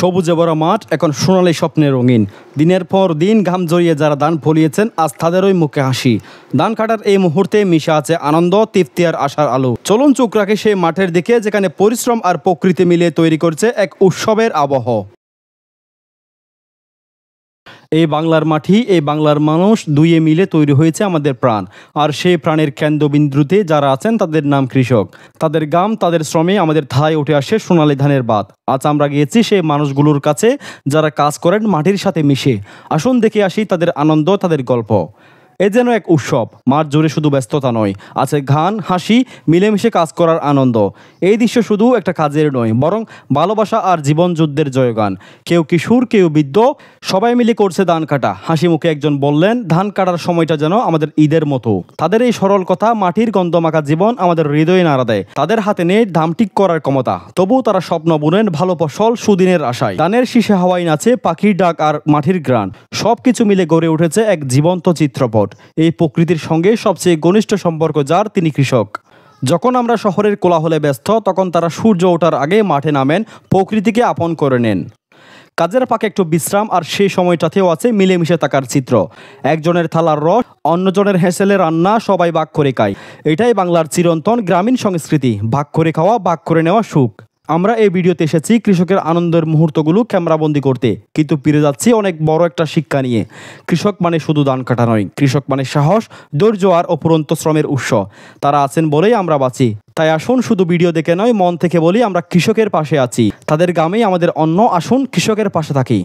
সবুজে ভরা মাঠ এখন সোনালী স্বপ্নে রঙিন। দিনের পর দিন ঘাম জড়িয়ে যারা ধান ফলিয়েছেন, আজ তাদেরই মুখে হাসি। ধান কাটার এই মুহূর্তে মিশে আছে আনন্দ, তৃপ্তি আর আশার আলো। চলুন চোখ রাখে সেই মাঠের দিকে, যেখানে পরিশ্রম আর প্রকৃতি মিলিয়ে তৈরি করছে এক উৎসবের আবহ। এই বাংলার মাটি, এই বাংলার মানুষ দুইয়ে মিলে তৈরি হয়েছে আমাদের প্রাণ। আর সেই প্রাণের কেন্দ্রবিন্দুতে যারা আছেন তাদের নাম কৃষক। তাদের গাম, তাদের শ্রমে আমাদের থালায় উঠে আসে সোনালী ধানের ভাত। আজ আমরা গিয়েছি সেই মানুষগুলোর কাছে যারা কাজ করেন মাটির সাথে মিশে। আসুন দেখে আসি তাদের আনন্দ, তাদের গল্প। এ যেন এক উৎসব। মাঠ জুড়ে শুধু ব্যস্ততা নয়, আছে গান, হাসি, মিলেমিশে কাজ করার আনন্দ। এই দৃশ্য শুধু একটা কাজের নয়, বরং ভালোবাসা আর জীবন যুদ্ধের জয়গান। কেউ কিশোর, কেউ বৃদ্ধ, সবাই মিলে করছে ধান কাটা। হাসি মুখে একজন বললেন, ধান কাটার সময়টা যেন আমাদের ঈদের মতো। তাদের এই সরল কথা, মাটির গন্ধমাখা জীবন আমাদের হৃদয়ে নাড়া দেয়। তাদের হাতে নেই ধাম ঠিক করার ক্ষমতা, তবুও তারা স্বপ্ন বুনেন ভালো ফসল, সুদিনের আশায়। ধানের শীষে হাওয়ায় নাচে পাখির ডাক আর মাটির ঘ্রাণ। সবকিছু মিলে গড়ে উঠেছে এক জীবন্ত চিত্রপট। এই প্রকৃতির সঙ্গে সবচেয়ে ঘনিষ্ঠ সম্পর্ক যার, তিনি কৃষক। যখন আমরা শহরের কোলাহলে ব্যস্ত, তখন তারা সূর্য ওঠার আগে মাঠে নামেন, প্রকৃতিকে আপন করে নেন। কাজের ফাঁকে একটু বিশ্রাম, আর সেই সময়টাতেও আছে মিলেমিশে থাকার চিত্র। একজনের থালার রস, অন্যজনের হেসেলে রান্না, সবাই ভাগ করে খায়। এটাই বাংলার চিরন্তন গ্রামীণ সংস্কৃতি, ভাগ করে খাওয়া, ভাগ করে নেওয়া সুখ। আমরা এই ভিডিওতে এসেছি কৃষকের আনন্দের মুহূর্তগুলো ক্যামেরাবন্দি করতে, কিন্তু ফিরে যাচ্ছি অনেক বড় একটা শিক্ষা নিয়ে। কৃষক মানে শুধু ধান কাটা নয়, কৃষক মানে সাহস, ধৈর্য আর অফুরন্ত শ্রমের উৎস। তারা আছেন বলেই আমরা বাঁচি। তাই আসুন শুধু ভিডিও দেখে নয়, মন থেকে বলি আমরা কৃষকের পাশে আছি। তাদের গ্রামেই আমাদের অন্ন, আসুন কৃষকের পাশে থাকি।